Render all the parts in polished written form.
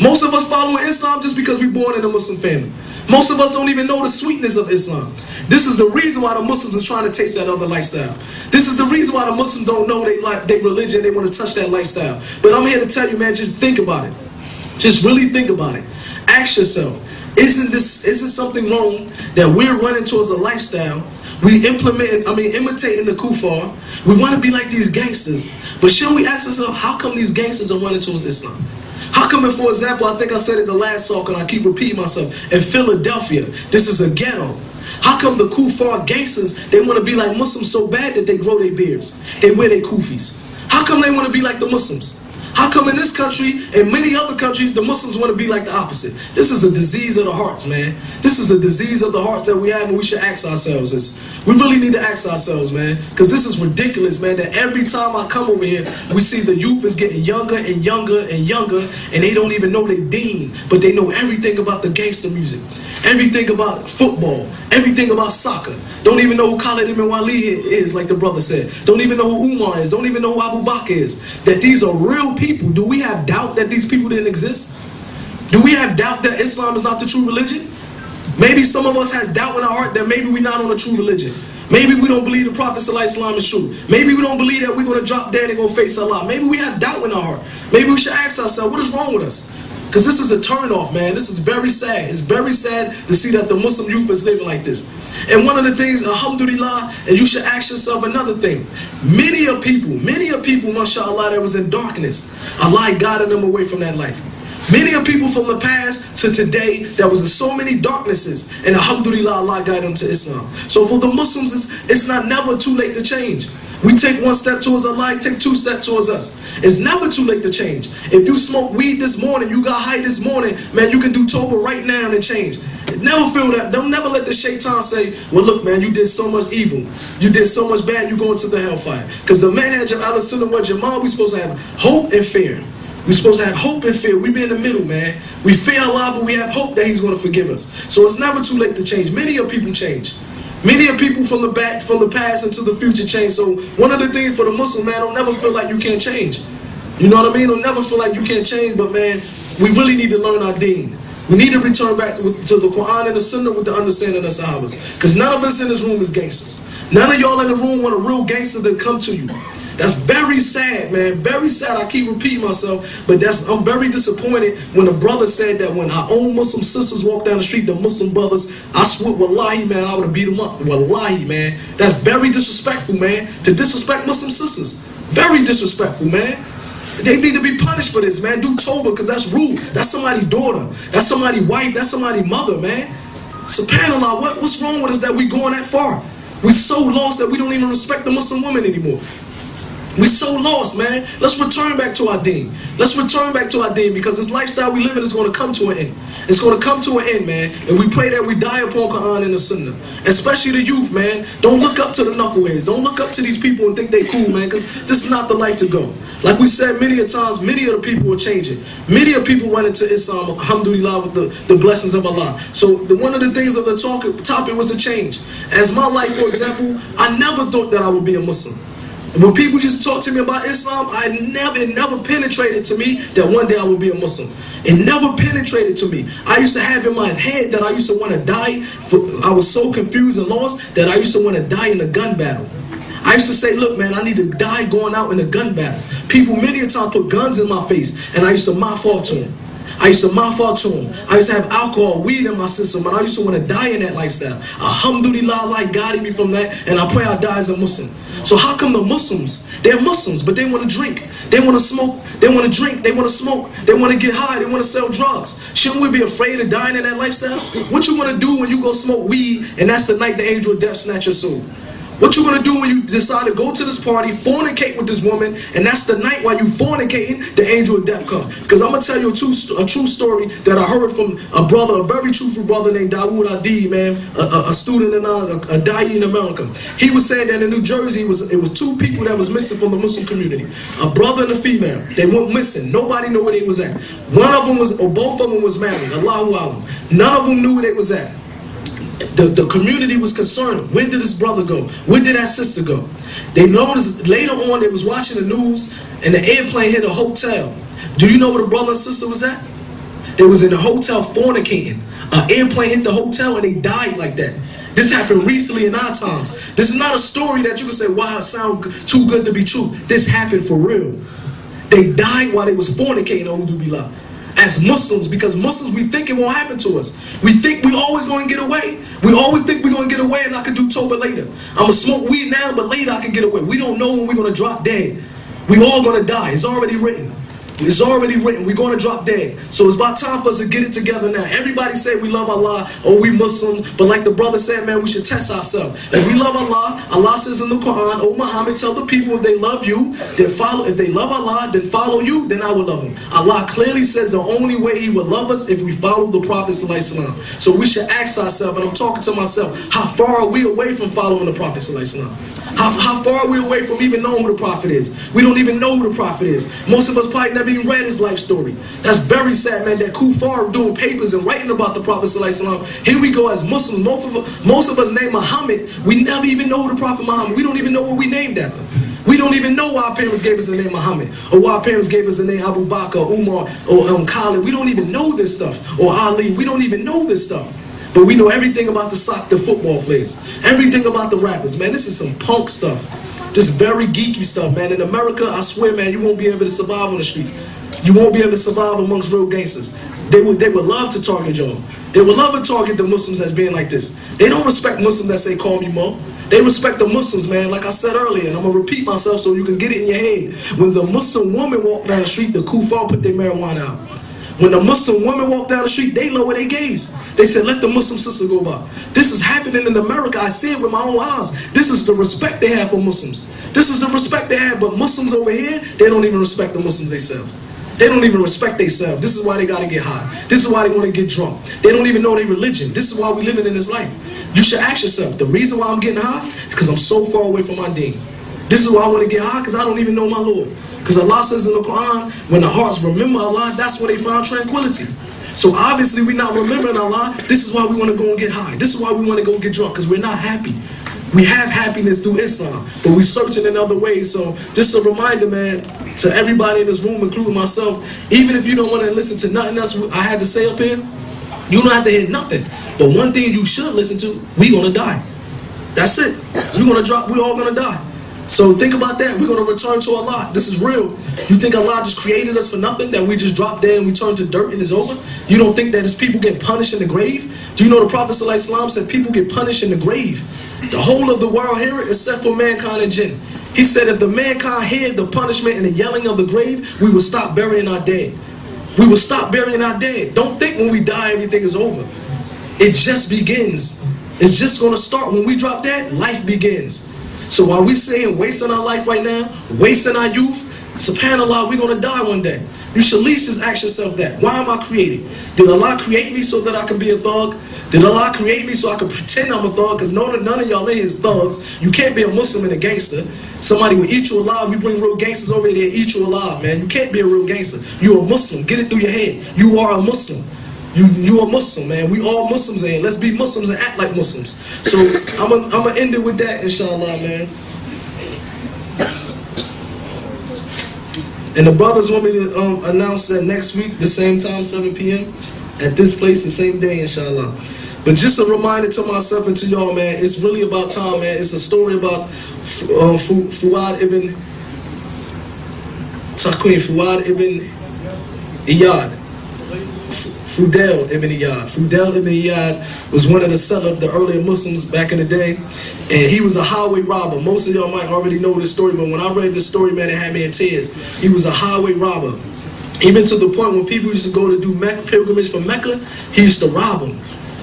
Most of us following Islam just because we're born in a Muslim family. Most of us don't even know the sweetness of Islam. This is the reason why the Muslims is trying to taste that other lifestyle. This is the reason why the Muslims don't know their religion, they want to touch that lifestyle. But I'm here to tell you, man, just think about it. Just really think about it. Ask yourself, isn't something wrong that we're running towards a lifestyle? We imitating the kuffar. We want to be like these gangsters. But should we ask ourselves, how come these gangsters are running towards Islam? How come, for example, I think I said it the last talk and I keep repeating myself, in Philadelphia, this is a ghetto. How come the kuffar gangsters, they want to be like Muslims so bad that they grow their beards? They wear their kufis. How come they want to be like the Muslims? How come in this country and many other countries, the Muslims want to be like the opposite? This is a disease of the hearts, man. This is a disease of the hearts that we have, and we should ask ourselves this. We really need to ask ourselves, man, because this is ridiculous, man, that every time I come over here, we see the youth is getting younger and younger and younger, and they don't even know their deen, but they know everything about the gangster music, everything about football, everything about soccer. Don't even know who Khalid ibn Walid is, like the brother said. Don't even know who Umar is. Don't even know who Abu Bakr is. That these are real people. Do we have doubt that these people didn't exist? Do we have doubt that Islam is not the true religion? Maybe some of us has doubt in our heart that maybe we're not on a true religion. Maybe we don't believe the Prophet ﷺ is true. Maybe we don't believe that we're going to drop dead and go face Allah. Maybe we have doubt in our heart. Maybe we should ask ourselves, what is wrong with us? Because this is a turn-off, man. This is very sad. It's very sad to see that the Muslim youth is living like this. And one of the things, alhamdulillah, and you should ask yourself another thing. Many of people, mashallah, that was in darkness, Allah guided them away from that life. Many of people from the past to today, there was so many darknesses, and alhamdulillah, Allah guided them to Islam. So for the Muslims, it's not never too late to change. We take one step towards Allah, take two steps towards us. It's never too late to change. If you smoke weed this morning, you got high this morning, man, you can do Tawbah right now and change. Never feel that. Don't never let the shaitan say, well, look, man, you did so much evil. You did so much bad, you're going to the hellfire. Because the manhaj of Ahlus Sunnah wal Jama'ah, we're supposed to have hope and fear. We're supposed to have hope and fear. We be in the middle, man. We fear Allah, but we have hope that He's going to forgive us. So it's never too late to change. Many of people change. Many of people from the past into the future change. So one of the things for the Muslim, man, don't never feel like you can't change. You know what I mean? Don't never feel like you can't change. But man, we really need to learn our deen. We need to return back to the Quran and the Sunnah with the understanding of the Sahabas. Because none of us in this room is gangsters. None of y'all in the room want a real gangster to come to you. That's very sad, man. Very sad. I keep repeating myself, but I'm very disappointed when a brother said that when our own Muslim sisters walk down the street, the Muslim brothers, I swear, wallahi, man, I would have beat them up. Wallahi, man. That's very disrespectful, man, to disrespect Muslim sisters. Very disrespectful, man. They need to be punished for this, man. Do Tawbah, because that's rude. That's somebody's daughter. That's somebody's wife. That's somebody's mother, man. SubhanAllah, what's wrong with us that we going that far? We're so lost that we don't even respect the Muslim woman anymore. We're so lost, man. Let's return back to our deen. Let's return back to our deen, because this lifestyle we live in is going to come to an end. It's going to come to an end, man. And we pray that we die upon Quran and the Sunnah. Especially the youth, man. Don't look up to the knuckleheads. Don't look up to these people and think they cool, man, because this is not the life to go. Like we said many a times, many of the people are changing. Many of the people run into Islam, alhamdulillah, with the blessings of Allah. So one of the things of the topic was to change. As my life, for example, I never thought that I would be a Muslim. When people used to talk to me about Islam, it never penetrated to me that one day I would be a Muslim. It never penetrated to me. I used to have in my head that I used to want to die. I was so confused and lost that I used to want to die in a gun battle. I used to say, look, man, I need to die going out in a gun battle. People many a time put guns in my face, and I used to mouth off to them. I used to mouth out to them. I used to have alcohol, weed in my system, and I used to want to die in that lifestyle. Alhamdulillah, Allah guided me from that, and I pray I die as a Muslim. So how come the Muslims, they're Muslims, but they want to drink, they want to smoke, they want to drink, they want to smoke, they want to get high, they want to sell drugs? Shouldn't we be afraid of dying in that lifestyle? What you want to do when you go smoke weed, and that's the night the angel of death snatch your soul? What you gonna do when you decide to go to this party, fornicate with this woman, and that's the night while you fornicating, the angel of death come? Because I'm gonna tell you a true story that I heard from a brother, a very truthful brother named Dawood Adi, man, a student in a da'i in America. He was saying that in New Jersey, it was two people that was missing from the Muslim community, a brother and a female. They went missing. Nobody knew where they was at. One of them was, or both of them was married. Allahu Alam. None of them knew where they was at. The community was concerned. When did this brother go? When did that sister go? They noticed later on they was watching the news and the airplane hit a hotel. Do you know where the brother and sister was at? They was in a hotel fornicating. An airplane hit the hotel and they died like that. This happened recently in our times. This is not a story that you can say, wow, it sounds too good to be true. This happened for real. They died while they was fornicating, as Muslims, because Muslims, we think it won't happen to us. We think we always going to get away. We always think we're going to get away and I can do Toba later. I'm going to smoke weed now, but later I can get away. We don't know when we're going to drop dead. We all going to die. It's already written. It's already written. We're going to drop dead. So it's about time for us to get it together now. Everybody say we love Allah or we Muslims, but like the brother said, man, we should test ourselves. If we love Allah, Allah says in the Quran, oh Muhammad, tell the people if they love you, then follow. If they love Allah, then follow you, then I will love them. Allah clearly says the only way He would love us if we follow the Prophet ﷺ. So we should ask ourselves, and I'm talking to myself, how far are we away from following the Prophet ﷺ? How far are we away from even knowing who the Prophet is? We don't even know who the Prophet is. Most of us probably never even read his life story. That's very sad, man, that Kufar are doing papers and writing about the Prophet ﷺ. Here we go as Muslims. Most of us named Muhammad. We never even know who the Prophet Muhammad. We don't even know what we named after. We don't even know why our parents gave us the name Muhammad, or why our parents gave us the name Abu Bakr, Umar, or Khalid. We don't even know this stuff. Or Ali. We don't even know this stuff. But we know everything about the football players. Everything about the rappers. Man, this is some punk stuff. This very geeky stuff, man. In America, I swear, man, you won't be able to survive on the streets. You won't be able to survive amongst real gangsters. They would love to target y'all. They would love to target the Muslims that's being like this. They don't respect Muslims that say, call me Mo. They respect the Muslims, man, like I said earlier, and I'm going to repeat myself so you can get it in your head. When the Muslim woman walked down the street, the Kufar put their marijuana out. When the Muslim women walk down the street, they lower their gaze. They said, let the Muslim sister go by. This is happening in America. I see it with my own eyes. This is the respect they have for Muslims. This is the respect they have. But Muslims over here, they don't even respect the Muslims themselves. They don't even respect themselves. This is why they got to get high. This is why they want to get drunk. They don't even know their religion. This is why we living in this life. You should ask yourself, the reason why I'm getting high is because I'm so far away from my deen. This is why I want to get high, because I don't even know my Lord. Because Allah says in the Quran, when the hearts remember Allah, that's where they find tranquility. So obviously we're not remembering Allah. This is why we want to go and get high. This is why we want to go get drunk, because we're not happy. We have happiness through Islam, but we're searching in other ways. So just a reminder, man, to everybody in this room, including myself, even if you don't want to listen to nothing else I had to say up here, you don't have to hear nothing. But one thing you should listen to, we're going to die. That's it. We're going to drop. We're all going to die. So think about that. We're going to return to Allah. This is real. You think Allah just created us for nothing, that we just drop dead and we turn to dirt and it's over? You don't think that his people get punished in the grave? Do you know the Prophet ﷺ said people get punished in the grave? The whole of the world hear it except for mankind and jinn. He said if the mankind heard the punishment and the yelling of the grave, we would stop burying our dead. We would stop burying our dead. Don't think when we die everything is over. It just begins. It's just going to start. When we drop dead, life begins. So while we're saying wasting our life right now, wasting our youth, subhanAllah, we're going to die one day. You should at least just ask yourself that. Why am I created? Did Allah create me so that I can be a thug? Did Allah create me so I can pretend I'm a thug? Because none of y'all in here is thugs. You can't be a Muslim and a gangster. Somebody will eat you alive. We bring real gangsters over here and eat you alive, man. You can't be a real gangster. You're a Muslim. Get it through your head. You are a Muslim. You're a Muslim, man. We all Muslims in. Let's be Muslims and act like Muslims. So I'm gonna end it with that, inshallah, man. And the brothers want me to announce that next week, the same time, 7 p.m. at this place, the same day, inshallah. But just a reminder to myself and to y'all, man, it's really about time, man. It's a story about Fuad ibn Iyad. Fudel ibn Iyad. Fudel ibn Iyad was one of the son of the earlier Muslims back in the day, and he was a highway robber. Most of y'all might already know this story, but when I read this story, man, it had me in tears. He was a highway robber, even to the point when people used to go to do pilgrimage for Mecca, he used to rob them.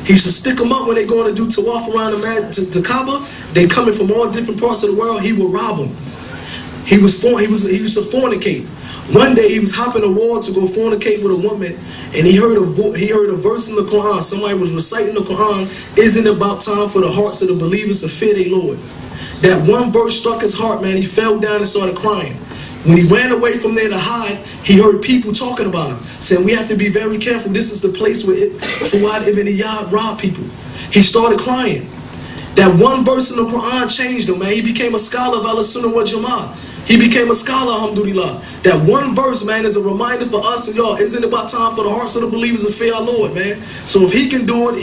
He used to stick them up when they going to do tawaf around the Kaaba. They coming from all different parts of the world. He would rob them. He used to fornicate. One day he was hopping a wall to go fornicate with a woman, and he heard a verse in the Quran. Somebody was reciting the Quran. Isn't it about time for the hearts of the believers to fear their Lord? That one verse struck his heart, man. He fell down and started crying. When he ran away from there to hide, he heard people talking about him, saying we have to be very careful. This is the place where Fuad ibn Iyad robbed people. He started crying. That one verse in the Quran changed him, man. He became a scholar of Al-Sunnah wal Jama'ah. He became a scholar, alhamdulillah. That one verse, man, is a reminder for us and y'all. Isn't it about time for the hearts of the believers to fear our Lord, man? So if he can do it,